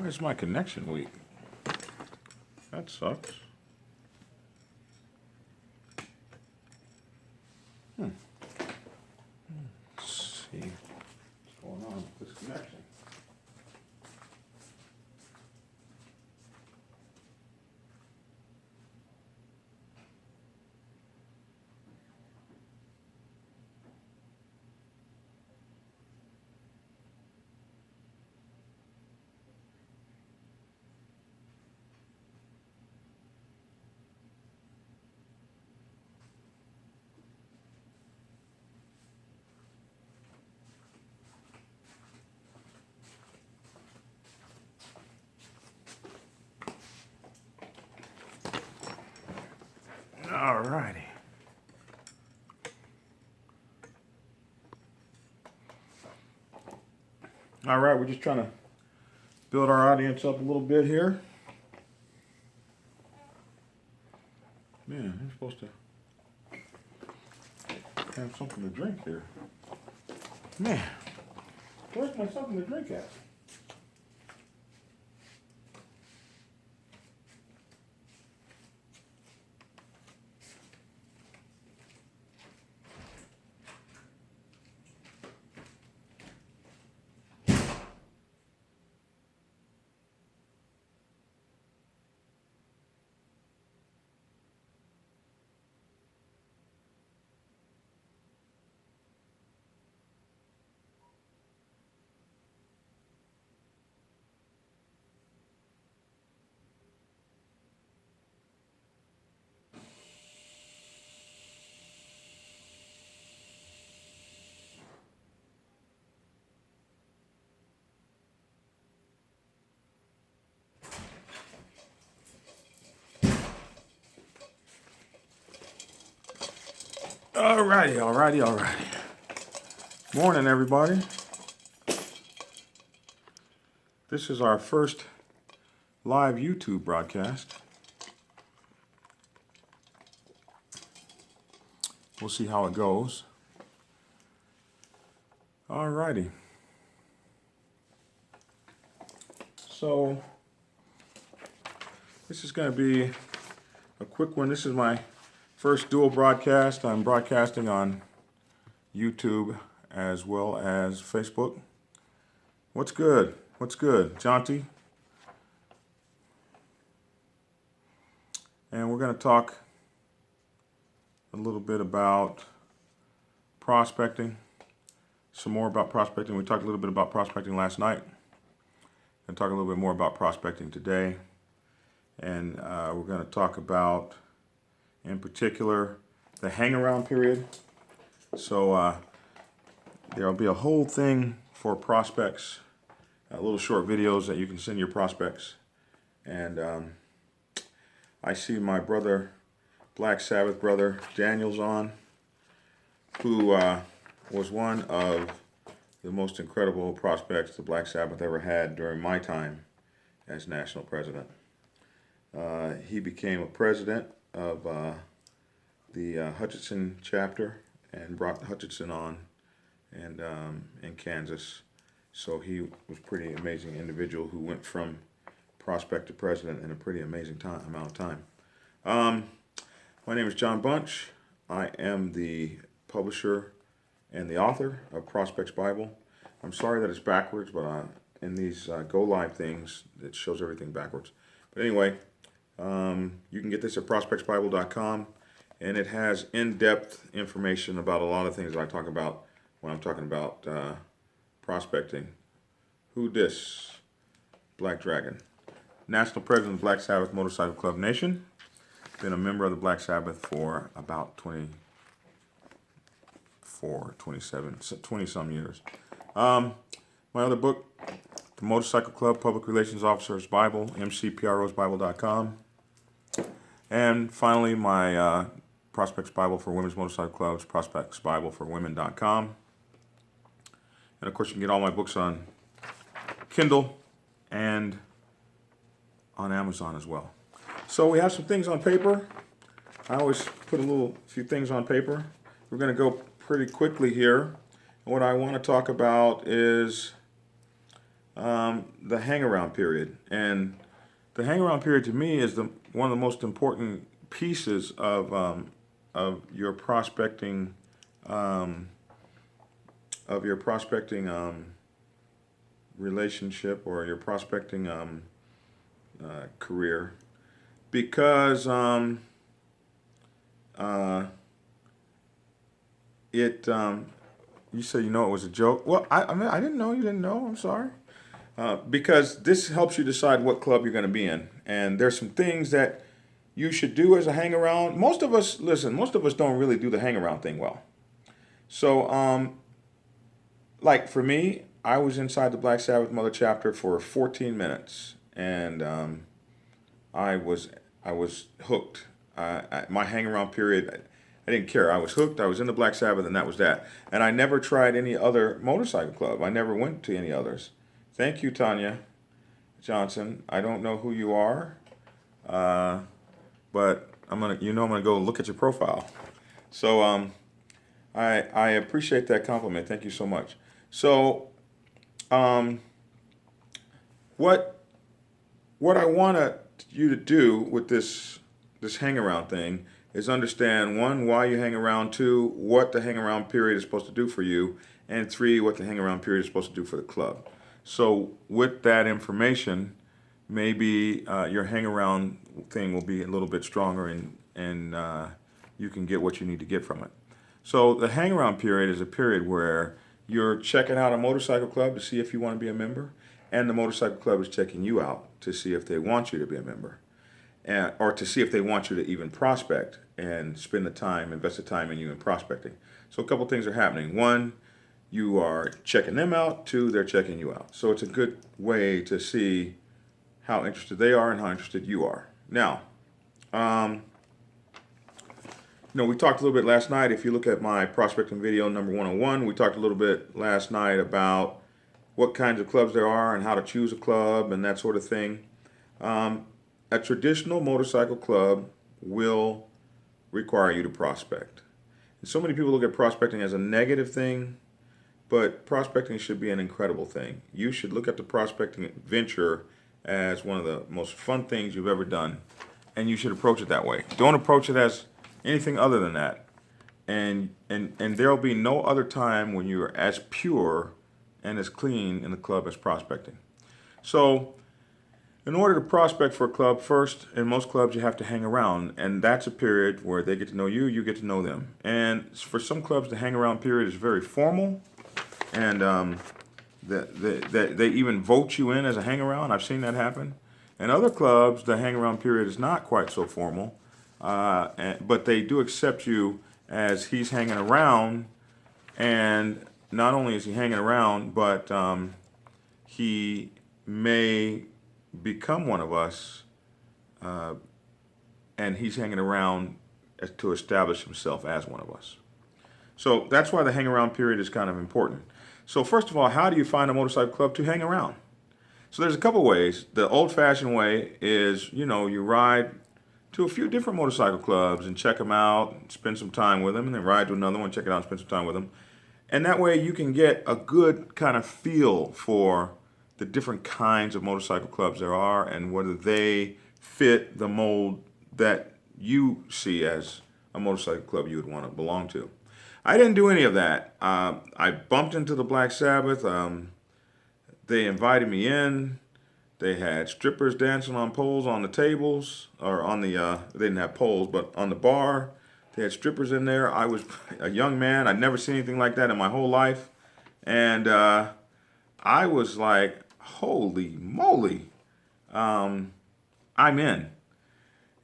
Why is my connection weak? That sucks. Let's see what's going on with this connection. All righty. All right, we're just trying to build our audience up a little bit here. Man, I'm supposed to have something to drink here. Man, where's my something to drink at? Alrighty. Morning, everybody. This is our first live YouTube broadcast. We'll see how it goes. Alrighty. So, this is going to be a quick one. This is my first dual broadcast. I'm broadcasting on YouTube as well as Facebook. What's good? Jonty. And we're going to talk a little bit about prospecting. Some more about prospecting. We talked a little bit about prospecting last night. Going to talk a little bit more about prospecting today. And we're going to talk about, in particular, the hang-around period. So there'll be a whole thing for prospects, little short videos that you can send your prospects. And I see my brother, Black Sabbath brother, Daniel's on, who was one of the most incredible prospects the Black Sabbath ever had during my time as national president. He became a president of the Hutchinson chapter and brought Hutchinson on and in Kansas. So he was a pretty amazing individual who went from prospect to president in a pretty amazing amount of time. My name is John Bunch. I am the publisher and the author of Prospects Bible. I'm sorry that it's backwards, but in these Go Live things, it shows everything backwards. But anyway, you can get this at prospectsbible.com, and it has in-depth information about a lot of things that I talk about when I'm talking about prospecting. Who dis? Black Dragon. National President of the Black Sabbath Motorcycle Club Nation. Been a member of the Black Sabbath for about 20 some years. My other book, The Motorcycle Club Public Relations Officer's Bible, mcprosbible.com. And finally, my Prospects Bible for Women's Motorcycle Clubs, prospectsbibleforwomen.com. And of course, you can get all my books on Kindle and on Amazon as well. So we have some things on paper. I always put a few things on paper. We're going to go pretty quickly here. What I want to talk about is the hang-around period. And the hang-around period to me is one of the most important pieces of your prospecting um, relationship or your prospecting career because uh, it you say you know it was a joke. Well, I mean I didn't know you didn't know. I'm sorry. Because this helps you decide what club you're going to be in, and there's some things that you should do as a hang around. Most of us listen. Most of us don't really do the hang around thing well. So, like for me, I was inside the Black Sabbath Mother chapter for 14 minutes, and I was I was hooked. My hang around period, I didn't care. I was hooked. I was in the Black Sabbath, and that was that. And I never tried any other motorcycle club. I never went to any others. Thank you, Tanya Johnson. I don't know who you are, uh, but I'm gonna go look at your profile. So I appreciate that compliment. Thank you so much. So um, what what I want you to do with this hang around thing is understand one, why you hang around, two, what the hang around period is supposed to do for you, and three, what the hang around period is supposed to do for the club. So with that information, maybe your hang around thing will be a little bit stronger, and you can get what you need to get from it. So the hang around period is a period where you're checking out a motorcycle club to see if you want to be a member, and the motorcycle club is checking you out to see if they want you to be a member, or to see if they want you to even prospect and spend the time, invest the time in you in prospecting. So a couple things are happening. One, you are checking them out. Two, they're checking you out. So it's a good way to see how interested they are and how interested you are. Now, um, we talked a little bit last night. If you look at my prospecting video number 101, we talked a little bit last night about what kinds of clubs there are and how to choose a club and that sort of thing. Um, a traditional motorcycle club will require you to prospect. And so many people look at prospecting as a negative thing, but prospecting should be an incredible thing. You should look at the prospecting venture as one of the most fun things you've ever done, and you should approach it that way. Don't approach it as anything other than that. And there'll be no other time when you're as pure and as clean in the club as prospecting. So, in order to prospect for a club, first, in most clubs, you have to hang around, and that's a period where they get to know you, you get to know them. And for some clubs, the hang around period is very formal, and they even vote you in as a hang around. I've seen that happen. In other clubs, the hang around period is not quite so formal, but they do accept you as he's hanging around, and not only is he hanging around, but he may become one of us, uh, and he's hanging around to establish himself as one of us. So that's why the hang around period is kind of important. So first of all, how do you find a motorcycle club to hang around? So there's a couple ways. The old-fashioned way is, you ride to a few different motorcycle clubs and check them out, spend some time with them, and then ride to another one, check it out, and spend some time with them. And that way you can get a good kind of feel for the different kinds of motorcycle clubs there are and whether they fit the mold that you see as a motorcycle club you would want to belong to. I didn't do any of that. I bumped into the Black Sabbath. They invited me in. They had strippers dancing on poles on the tables, or on the, they didn't have poles, but on the bar. They had strippers in there. I was a young man. I'd never seen anything like that in my whole life. And I was like, holy moly, I'm in.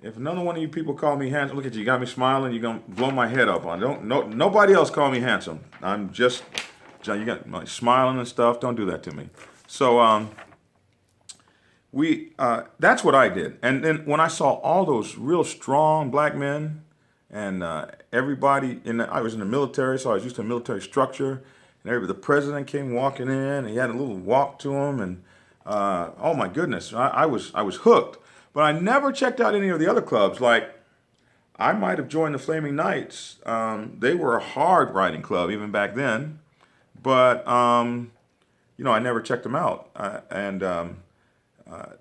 If another one of you people call me handsome, look at you, got me smiling, you're going to blow my head up on. Nobody else call me handsome. I'm just, you got my smiling and stuff. Don't do that to me. So that's what I did. And then when I saw all those real strong black men and everybody, I was in the military, so I was used to a military structure. And the president came walking in, and he had a little walk to him, and oh my goodness, I was hooked. But I never checked out any of the other clubs. Like, I might have joined the Flaming Knights. They were a hard riding club even back then. But I never checked them out. And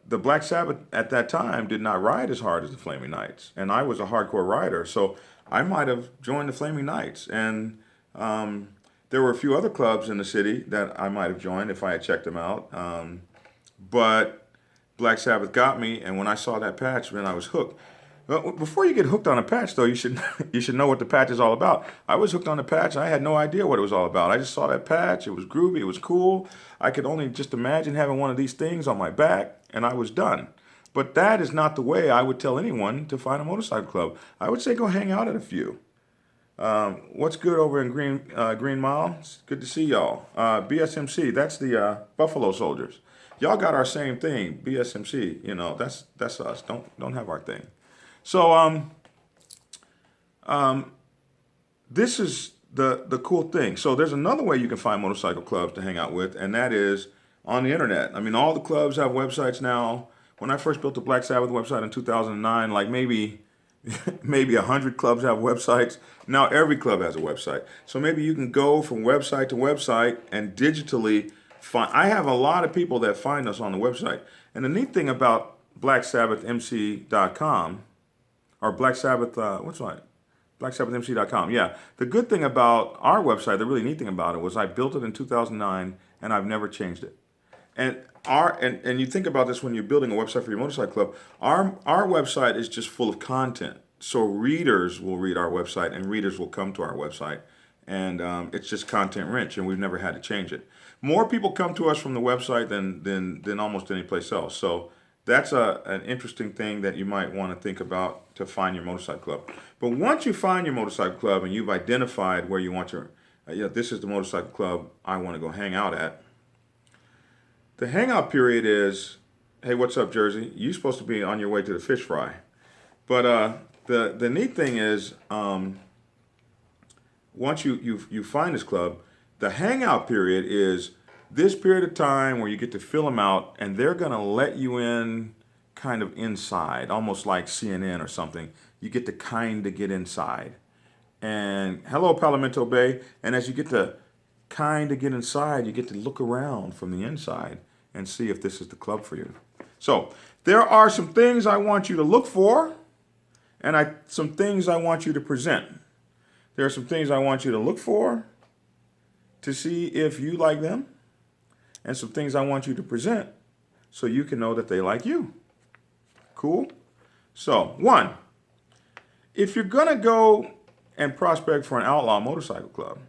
the Black Sabbath at that time did not ride as hard as the Flaming Knights, and I was a hardcore rider, so I might have joined the Flaming Knights. And there were a few other clubs in the city that I might have joined if I had checked them out. But Black Sabbath got me, and when I saw that patch, man, I was hooked. Well, before you get hooked on a patch, though, you should you should know what the patch is all about. I was hooked on the patch. I had no idea what it was all about. I just saw that patch. It was groovy. It was cool. I could only just imagine having one of these things on my back, and I was done. But that is not the way I would tell anyone to find a motorcycle club. I would say go hang out at a few. What's good over in Green Mile? It's good to see y'all. BSMC, that's the Buffalo Soldiers. Y'all got our same thing, BSMC. That's us. Don't have our thing. So this is the cool thing. So there's another way you can find motorcycle clubs to hang out with, and that is on the internet. I mean, all the clubs have websites now. When I first built the Black Sabbath website in 2009, like maybe 100 clubs have websites. Now every club has a website. So maybe you can go from website to website and digitally find. I have a lot of people that find us on the website. And the neat thing about blacksabbathmc.com or Black Sabbath, blacksabbathmc.com. Yeah. The good thing about our website, the really neat thing about it was I built it in 2009 and I've never changed it. And you think about this when you're building a website for your motorcycle club. Our website is just full of content. So readers will read our website and readers will come to our website. And it's just content rich, and we've never had to change it. More people come to us from the website than almost any place else. So that's an interesting thing that you might want to think about to find your motorcycle club. But once you find your motorcycle club and you've identified where you want your, this is the motorcycle club I want to go hang out at. The hangout period is, hey, what's up, Jersey? You're supposed to be on your way to the fish fry. But the neat thing is, once you find this club, the hangout period is this period of time where you get to fill them out, and they're going to let you in kind of inside, almost like CNN or something. You get to kind of get inside. And hello, Palomento Bay. And as you get to kind of get inside, you get to look around from the inside and see if this is the club for you. So there are some things I want you to look for, and some things I want you to present. There are some things I want you to look for to see if you like them, and some things I want you to present so you can know that they like you. Cool? So, 1, if you're going to go and prospect for an outlaw motorcycle club,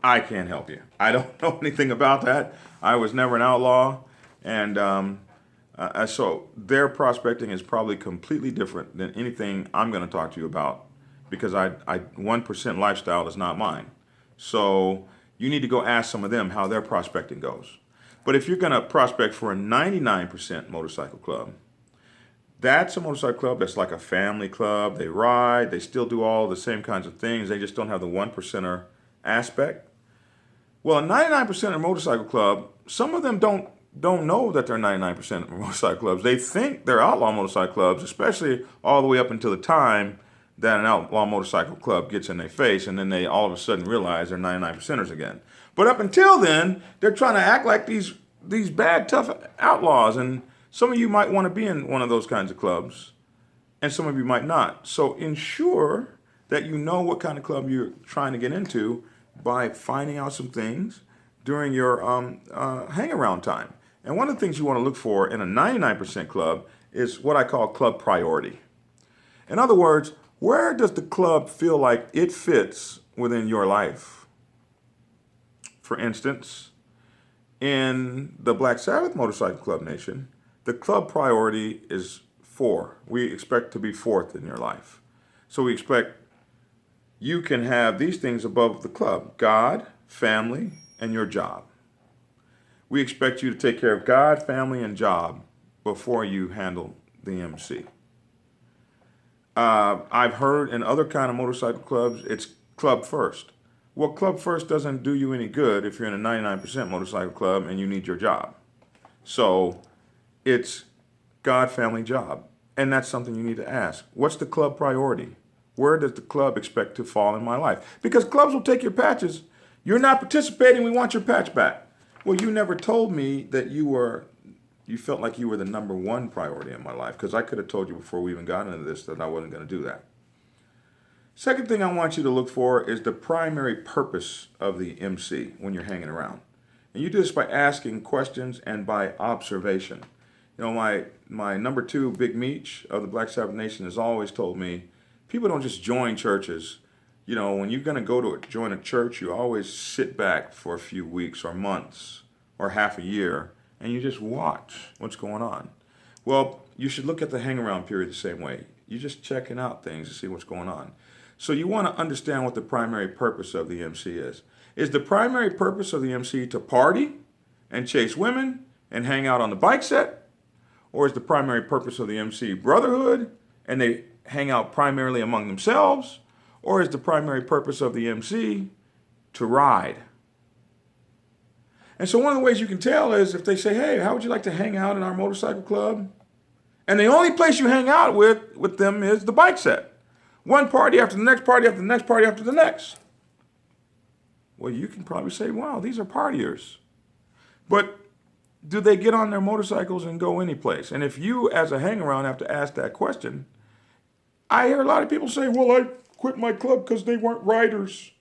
I can't help you. I don't know anything about that. I was never an outlaw, and so their prospecting is probably completely different than anything I'm going to talk to you about, because 1% lifestyle is not mine. So you need to go ask some of them how their prospecting goes. But if you're going to prospect for a 99% motorcycle club, that's a motorcycle club that's like a family club. They ride, they still do all the same kinds of things. They just don't have the 1%er aspect. Well, a 99% motorcycle club, some of them don't know that they're 99% motorcycle clubs. They think they're outlaw motorcycle clubs, especially all the way up until the time that an outlaw motorcycle club gets in their face, and then they all of a sudden realize they're 99%ers again. But up until then, they're trying to act like these bad, tough outlaws, and some of you might want to be in one of those kinds of clubs, and some of you might not. So ensure that you know what kind of club you're trying to get into by finding out some things during your hang-around time. And one of the things you want to look for in a 99% club is what I call club priority. In other words, where does the club feel like it fits within your life? For instance, in the Black Sabbath Motorcycle Club Nation, the club priority is 4. We expect to be 4th in your life. So we expect you can have these things above the club: God, family, and your job. We expect you to take care of God, family, and job before you handle the MC. I've heard in other kind of motorcycle clubs, it's club first. Well, club first doesn't do you any good if you're in a 99% motorcycle club and you need your job. So it's God, family, job. And that's something you need to ask. What's the club priority? Where does the club expect to fall in my life? Because clubs will take your patches. You're not participating, we want your patch back. Well, you never told me that you felt like you were the number one priority in my life, because I could have told you before we even got into this that I wasn't going to do that. Second thing I want you to look for is the primary purpose of the MC when you're hanging around. And you do this by asking questions and by observation. You know, my number two, Big Meech of the Black Sabbath Nation, has always told me, people don't just join churches. You know, when you're going to go to join a church, you always sit back for a few weeks or months or half a year, and you just watch what's going on. Well, you should look at the hang around period the same way. You're just checking out things to see what's going on. So you want to understand what the primary purpose of the MC is. Is the primary purpose of the MC to party and chase women and hang out on the bike set? Or is the primary purpose of the MC brotherhood and they hang out primarily among themselves? Or is the primary purpose of the MC to ride? And so one of the ways you can tell is if they say, hey, how would you like to hang out in our motorcycle club? And the only place you hang out with them is the bike set. One party after the next party after the next party after the next. Well, you can probably say, wow, these are partiers. But do they get on their motorcycles and go any place? And if you, as a hangaround, have to ask that question, I hear a lot of people say, well, I quit my club because they weren't riders.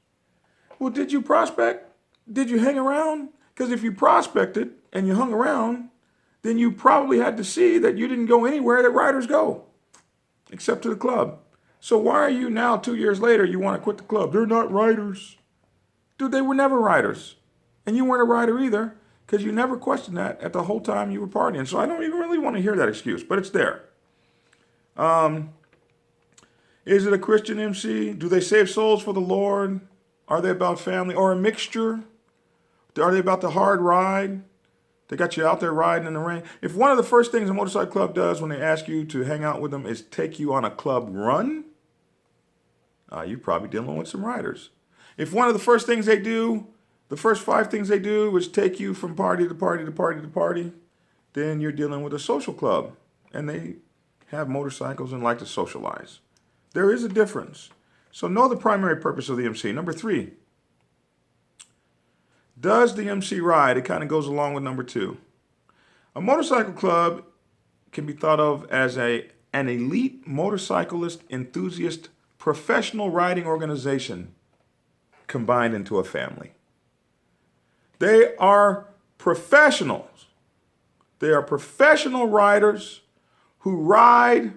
Well, did you prospect? Did you hang around? Because if you prospected and you hung around, then you probably had to see that you didn't go anywhere that riders go, except to the club. So why are you now, 2 years later, you want to quit the club? They're not riders. Dude, they were never riders. And you weren't a rider either, because you never questioned that at the whole time you were partying. So I don't even really want to hear that excuse, but it's there. Is it a Christian MC? Do they save souls for the Lord? Are they about family? Or a mixture? Are they about the hard ride? They got you out there riding in the rain. If one of the first things a motorcycle club does when they ask you to hang out with them is take you on a club run, you're probably dealing with some riders. If one of the first things they do, the first 5 things they do is take you from party to party to party to party, then you're dealing with a social club. And they have motorcycles and like to socialize. There is a difference. So know the primary purpose of the MC. Number 3. Does the MC ride? It kind of goes along with number 2. A motorcycle club can be thought of as an elite motorcyclist enthusiast professional riding organization combined into a family. They are professionals. They are professional riders who ride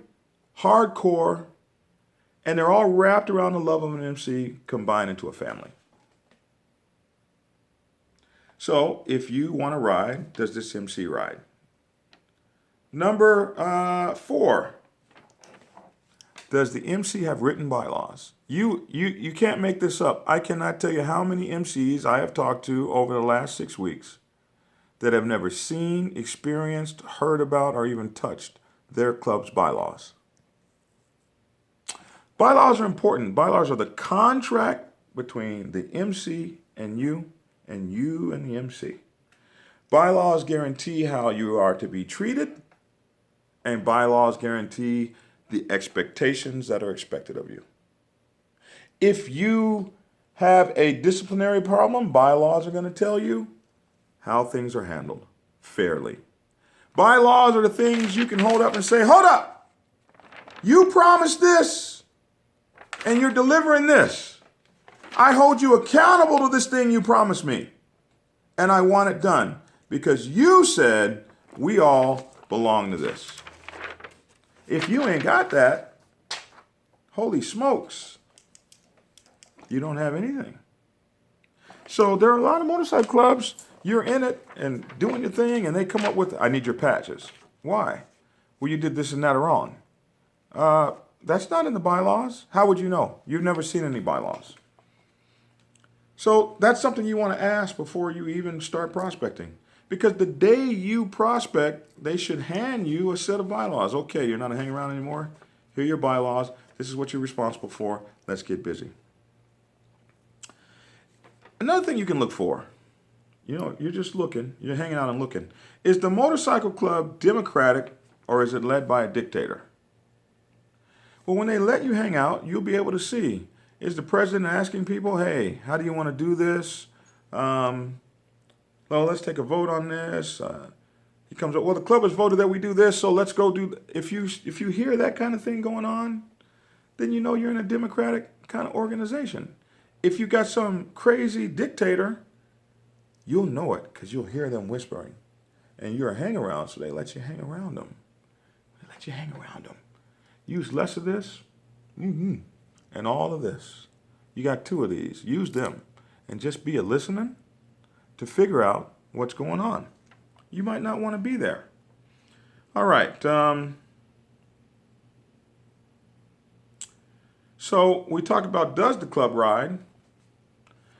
hardcore, and they're all wrapped around the love of an MC combined into a family. So if you want to ride, does this MC ride? Number 4. Does the MC have written bylaws? You can't make this up. I cannot tell you how many MCs I have talked to over the last 6 weeks that have never seen, experienced, heard about, or even touched their club's bylaws. Bylaws are important. Bylaws are the contract between the MC and you and the MC. Bylaws guarantee how you are to be treated, and bylaws guarantee the expectations that are expected of you. If you have a disciplinary problem, bylaws are going to tell you how things are handled fairly. Bylaws are the things you can hold up and say, hold up, you promised this and you're delivering this. I hold you accountable to this thing you promised me, and I want it done because you said we all belong to this. If you ain't got that, holy smokes, you don't have anything. So there are a lot of motorcycle clubs, you're in it and doing your thing, and they come up with, I need your patches. Why? Well, you did this and that wrong. That's not in the bylaws. How would you know? You've never seen any bylaws. So that's something you want to ask before you even start prospecting. Because the day you prospect, they should hand you a set of bylaws. Okay, you're not a hang around anymore. Here are your bylaws. This is what you're responsible for. Let's get busy. Another thing you can look for, you're just looking, you're hanging out and looking. Is the motorcycle club democratic or is it led by a dictator? Well, when they let you hang out, you'll be able to see. Is the president asking people, hey, how do you want to do this? well, let's take a vote on this. He comes up, well, the club has voted that we do this, so let's go do. If you hear that kind of thing going on, then you know you're in a democratic kind of organization. If you got some crazy dictator, you'll know it because you'll hear them whispering. And you're a hang around, so they let you hang around them. They let you hang around them. Use less of this and all of this. You got 2 of these. Use them and just be a listening to figure out what's going on. You might not want to be there. All right. So we talked about, does the club ride?